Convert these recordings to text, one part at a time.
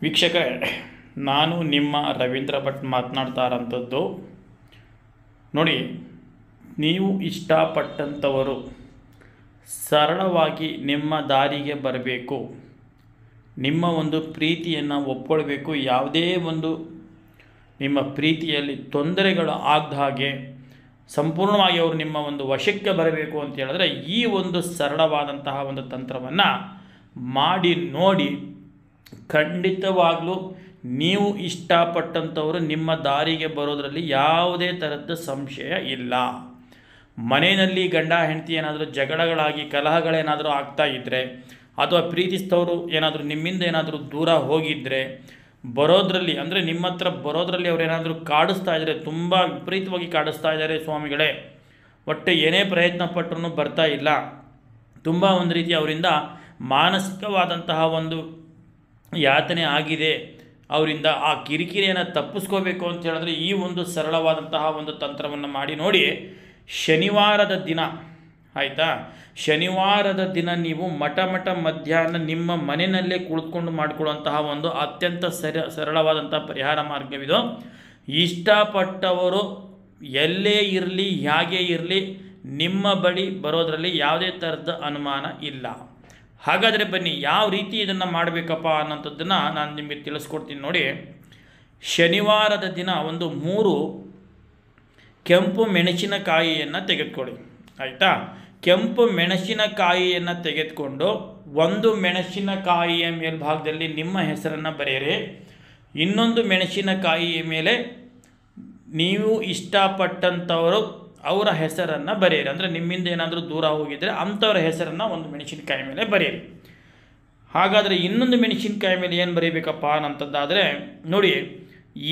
ವೀಕ್ಷಕರೇ, ನಾನು ನಿಮ್ಮ ರವೀಂದ್ರ ಭಟ್ ಮಾತನಾಡ್ತಾ ಇರೋಂಥದ್ದು. ನೋಡಿ, ನೀವು ಇಷ್ಟಪಟ್ಟಂಥವರು ಸರಳವಾಗಿ ನಿಮ್ಮ ದಾರಿಗೆ ಬರಬೇಕು, ನಿಮ್ಮ ಒಂದು ಪ್ರೀತಿಯನ್ನು ಒಪ್ಕೊಳ್ಬೇಕು, ಯಾವುದೇ ಒಂದು ನಿಮ್ಮ ಪ್ರೀತಿಯಲ್ಲಿ ತೊಂದರೆಗಳು ಆಗದ ಹಾಗೆ ಸಂಪೂರ್ಣವಾಗಿ ಅವರು ನಿಮ್ಮ ಒಂದು ವಶಕ್ಕೆ ಬರಬೇಕು ಅಂತ ಹೇಳಿದ್ರೆ ಈ ಒಂದು ಸರಳವಾದಂತಹ ಒಂದು ತಂತ್ರವನ್ನು ಮಾಡಿ ನೋಡಿ. ಖಂಡಿತವಾಗಲೂ ನೀವು ಇಷ್ಟಪಟ್ಟಂಥವರು ನಿಮ್ಮ ದಾರಿಗೆ ಬರೋದರಲ್ಲಿ ಯಾವುದೇ ಥರದ ಸಂಶಯ ಇಲ್ಲ. ಮನೆಯಲ್ಲಿ ಗಂಡ ಹೆಂಡತಿ ಏನಾದರೂ ಜಗಳಗಳಾಗಿ ಕಲಹಗಳೇನಾದರೂ ಆಗ್ತಾ ಇದ್ದರೆ, ಅಥವಾ ಪ್ರೀತಿಸಿದವರು ಏನಾದರೂ ನಿಮ್ಮಿಂದ ಏನಾದರೂ ದೂರ ಹೋಗಿದ್ದರೆ, ಬರೋದರಲ್ಲಿ ಅಂದರೆ ನಿಮ್ಮ ಹತ್ರ ಬರೋದರಲ್ಲಿ ಅವರೇನಾದರೂ ಕಾಡಿಸ್ತಾ ಇದ್ದರೆ, ತುಂಬ ವಿಪರೀತವಾಗಿ ಕಾಡಿಸ್ತಾ ಇದ್ದಾರೆ ಸ್ವಾಮಿಗಳೇ, ಒಟ್ಟು ಏನೇ ಪ್ರಯತ್ನ ಪಟ್ಟರೂ ಬರ್ತಾ ಇಲ್ಲ, ತುಂಬ ಒಂದು ರೀತಿ ಅವರಿಂದ ಮಾನಸಿಕವಾದಂತಹ ಒಂದು ಯಾತನೆ ಆಗಿದೆ, ಅವರಿಂದ ಆ ಕಿರಿಕಿರಿಯನ್ನು ತಪ್ಪಿಸ್ಕೋಬೇಕು ಅಂತ ಹೇಳಿದ್ರೆ ಈ ಒಂದು ಸರಳವಾದಂತಹ ಒಂದು ತಂತ್ರವನ್ನು ಮಾಡಿ ನೋಡಿ. ಶನಿವಾರದ ದಿನ ಆಯಿತಾ, ಶನಿವಾರದ ದಿನ ನೀವು ಮಠ ಮಧ್ಯಾಹ್ನ ನಿಮ್ಮ ಮನೆಯಲ್ಲೇ ಕುಳಿತುಕೊಂಡು ಮಾಡಿಕೊಳ್ಳುವಂತಹ ಒಂದು ಅತ್ಯಂತ ಸರಳವಾದಂಥ ಪರಿಹಾರ ಮಾರ್ಗವಿದು. ಇಷ್ಟಪಟ್ಟವರು ಎಲ್ಲೇ ಇರಲಿ, ಹೇಗೆ ಇರಲಿ, ನಿಮ್ಮ ಬಳಿ ಬರೋದರಲ್ಲಿ ಯಾವುದೇ ಥರದ ಅನುಮಾನ ಇಲ್ಲ. ಹಾಗಾದರೆ ಬನ್ನಿ, ಯಾವ ರೀತಿ ಇದನ್ನು ಮಾಡಬೇಕಪ್ಪ ಅನ್ನೋಂಥದ್ದನ್ನು ನಾನು ನಿಮಗೆ ತಿಳಿಸ್ಕೊಡ್ತೀನಿ ನೋಡಿ. ಶನಿವಾರದ ದಿನ ಒಂದು 3 ಕೆಂಪು ಮೆಣಸಿನಕಾಯಿಯನ್ನು ತೆಗೆದುಕೊಳ್ಳಿ, ಆಯಿತಾ. ಕೆಂಪು ಮೆಣಸಿನಕಾಯಿಯನ್ನು ತೆಗೆದುಕೊಂಡು ಒಂದು ಮೆಣಸಿನಕಾಯಿಯ ಮೇಲ್ಭಾಗದಲ್ಲಿ ನಿಮ್ಮ ಹೆಸರನ್ನು ಬರೆಯಿರಿ, ಇನ್ನೊಂದು ಮೆಣಸಿನಕಾಯಿಯ ಮೇಲೆ ನೀವು ಇಷ್ಟಪಟ್ಟಂಥವರು ಅವರ ಹೆಸರನ್ನು ಬರೆಯಿರಿ. ಅಂದರೆ ನಿಮ್ಮಿಂದ ಏನಾದರೂ ದೂರ ಹೋಗಿದ್ದರೆ ಅಂಥವ್ರ ಹೆಸರನ್ನು ಒಂದು ಮೆಣಸಿನಕಾಯಿ ಮೇಲೆ ಬರೆಯಿರಿ. ಹಾಗಾದರೆ ಇನ್ನೊಂದು ಮೆಣಸಿನಕಾಯಿ ಮೇಲೆ ಏನು ಬರೀಬೇಕಪ್ಪ ಅನ್ನೋಂಥದ್ದಾದರೆ ನೋಡಿ,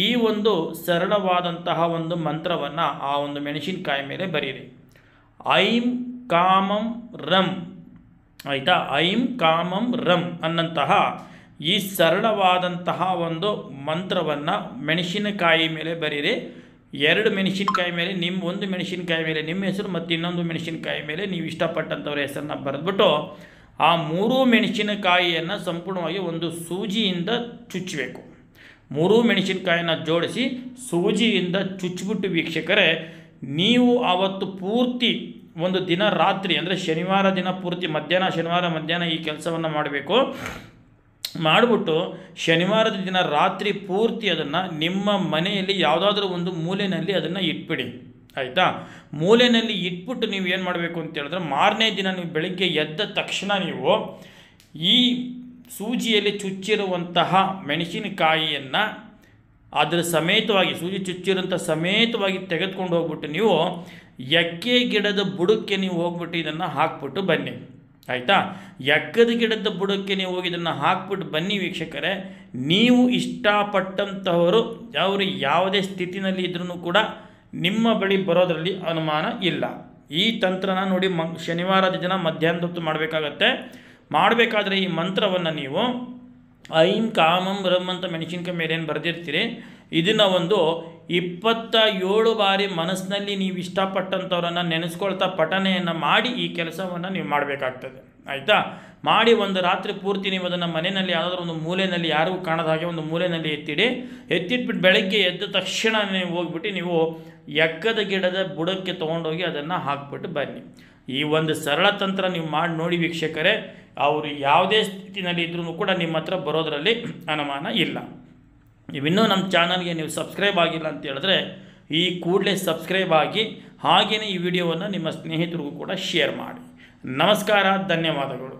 ಈ ಒಂದು ಸರಳವಾದಂತಹ ಒಂದು ಮಂತ್ರವನ್ನು ಆ ಒಂದು ಮೆಣಸಿನಕಾಯಿ ಮೇಲೆ ಬರೀರಿ. ಐಂ ಕಾಮಂ ರಂ, ಆಯಿತಾ. ಐಂ ಕಾಮಂ ರಂ ಅನ್ನಂತಹ ಈ ಸರಳವಾದಂತಹ ಒಂದು ಮಂತ್ರವನ್ನು ಮೆಣಸಿನಕಾಯಿ ಮೇಲೆ ಬರೀರಿ. 2 ಮೆಣಸಿನಕಾಯಿ ಮೇಲೆ ಒಂದು ಮೆಣಸಿನಕಾಯಿ ಮೇಲೆ ನಿಮ್ಮ ಹೆಸರು ಮತ್ತು ಇನ್ನೊಂದು ಮೆಣಸಿನಕಾಯಿ ಮೇಲೆ ನೀವು ಇಷ್ಟಪಟ್ಟಂಥವ್ರ ಹೆಸರನ್ನ ಬರೆದ್ಬಿಟ್ಟು ಆ 3 ಮೆಣಸಿನಕಾಯಿಯನ್ನು ಸಂಪೂರ್ಣವಾಗಿ ಒಂದು ಸೂಜಿಯಿಂದ ಚುಚ್ಚಬೇಕು. 3 ಮೆಣಸಿನಕಾಯಿನ ಜೋಡಿಸಿ ಸೂಜಿಯಿಂದ ಚುಚ್ಚಿಬಿಟ್ಟು ವೀಕ್ಷಕರೇ, ನೀವು ಆವತ್ತು ಪೂರ್ತಿ ಒಂದು ದಿನ ರಾತ್ರಿ ಅಂದರೆ ಶನಿವಾರ ದಿನ ಪೂರ್ತಿ ಶನಿವಾರ ಮಧ್ಯಾಹ್ನ ಈ ಕೆಲಸವನ್ನು ಮಾಡಬೇಕು. ಮಾಡಿಬಿಟ್ಟು ಶನಿವಾರದ ದಿನ ರಾತ್ರಿ ಪೂರ್ತಿ ಅದನ್ನು ನಿಮ್ಮ ಮನೆಯಲ್ಲಿ ಯಾವುದಾದ್ರೂ ಒಂದು ಮೂಲೆಯಲ್ಲಿ ಅದನ್ನು ಇಟ್ಬಿಡಿ, ಆಯಿತಾ. ಮೂಲೆಯಲ್ಲಿ ಇಟ್ಬಿಟ್ಟು ನೀವು ಏನು ಮಾಡಬೇಕು ಅಂತ ಹೇಳಿದ್ರೆ ಮಾರನೇ ದಿನ ನೀವು ಬೆಳಗ್ಗೆ ಎದ್ದ ತಕ್ಷಣ ನೀವು ಈ ಸೂಜಿಯಲ್ಲಿ ಚುಚ್ಚಿರುವಂತಹ ಮೆಣಸಿನಕಾಯಿಯನ್ನು ಅದರ ಸಮೇತವಾಗಿ ಸೂಜಿ ಚುಚ್ಚಿರುವಂಥ ಸಮೇತವಾಗಿ ತೆಗೆದುಕೊಂಡು ಹೋಗ್ಬಿಟ್ಟು ನೀವು ಎಕ್ಕೆ ಗಿಡದ ಬುಡಕ್ಕೆ ನೀವು ಹೋಗ್ಬಿಟ್ಟು ಇದನ್ನು ಹಾಕ್ಬಿಟ್ಟು ಬನ್ನಿ, ಆಯಿತಾ. ಎಕ್ಕದ ಗಿಡದ ಬುಡಕ್ಕೆ ನೀವು ಹೋಗಿ ಇದನ್ನು ಹಾಕ್ಬಿಟ್ಟು ಬನ್ನಿ ವೀಕ್ಷಕರೇ. ನೀವು ಇಷ್ಟಪಟ್ಟಂತಹವರು ಅವರು ಯಾವುದೇ ಸ್ಥಿತಿನಲ್ಲಿ ಇದ್ರೂ ಕೂಡ ನಿಮ್ಮ ಬಳಿ ಬರೋದರಲ್ಲಿ ಅನುಮಾನ ಇಲ್ಲ. ಈ ತಂತ್ರನ ನೋಡಿ ಶನಿವಾರದ ದಿನ ಮಧ್ಯಾಹ್ನದ ಹೊತ್ತು ಮಾಡಬೇಕಾಗತ್ತೆ. ಮಾಡಬೇಕಾದ್ರೆ ಈ ಮಂತ್ರವನ್ನು ನೀವು ಐಂ ಕಾಮಂ ರಂ ಅಂತ ಮೆಣಸಿನಕಾಯಿ ಮೇಲೆ ಏನು ಬರೆದಿರ್ತೀರಿ, ಇದನ್ನು ಒಂದು 27 ಬಾರಿ ಮನಸ್ಸಿನಲ್ಲಿ ನೀವು ಇಷ್ಟಪಟ್ಟಂಥವ್ರನ್ನು ನೆನೆಸ್ಕೊಳ್ತಾ ಪಠನೆಯನ್ನು ಮಾಡಿ ಈ ಕೆಲಸವನ್ನು ನೀವು ಮಾಡಬೇಕಾಗ್ತದೆ, ಆಯಿತಾ. ಮಾಡಿ ಒಂದು ರಾತ್ರಿ ಪೂರ್ತಿ ನೀವು ಅದನ್ನು ಮನೆಯಲ್ಲಿ ಯಾವುದಾದ್ರೂ ಒಂದು ಮೂಲೆಯಲ್ಲಿ ಯಾರಿಗೂ ಕಾಣದ ಹಾಗೆ ಒಂದು ಮೂಲೆಯಲ್ಲಿ ಎತ್ತಿಟ್ಬಿಟ್ಟು ಬೆಳಗ್ಗೆ ಎದ್ದ ತಕ್ಷಣ ನೀವು ಹೋಗ್ಬಿಟ್ಟು ನೀವು ಎಕ್ಕದ ಗಿಡದ ಬುಡಕ್ಕೆ ತೊಗೊಂಡೋಗಿ ಅದನ್ನು ಹಾಕ್ಬಿಟ್ಟು ಬನ್ನಿ. ಈ ಒಂದು ಸರಳ ತಂತ್ರ ನೀವು ಮಾಡಿ ನೋಡಿ ವೀಕ್ಷಕರೇ, ಅವರು ಯಾವುದೇ ಸ್ಥಿತಿನಲ್ಲಿ ಇದ್ರೂ ಕೂಡ ನಿಮ್ಮ ಹತ್ರ ಬರೋದರಲ್ಲಿ ಅನುಮಾನ ಇಲ್ಲ. ನೀವಿನ್ನೂ ನಮ್ಮ ಚಾನಲ್ಗೆ ನೀವು ಸಬ್ಸ್ಕ್ರೈಬ್ ಆಗಿಲ್ಲ ಅಂತ ಹೇಳಿದ್ರೆ ಈ ಕೂಡಲೇ ಸಬ್ಸ್ಕ್ರೈಬ್ ಆಗಿ, ಹಾಗೆಯೇ ಈ ವಿಡಿಯೋವನ್ನು ನಿಮ್ಮ ಸ್ನೇಹಿತರಿಗೂ ಕೂಡ ಶೇರ್ ಮಾಡಿ. ನಮಸ್ಕಾರ, ಧನ್ಯವಾದಗಳು.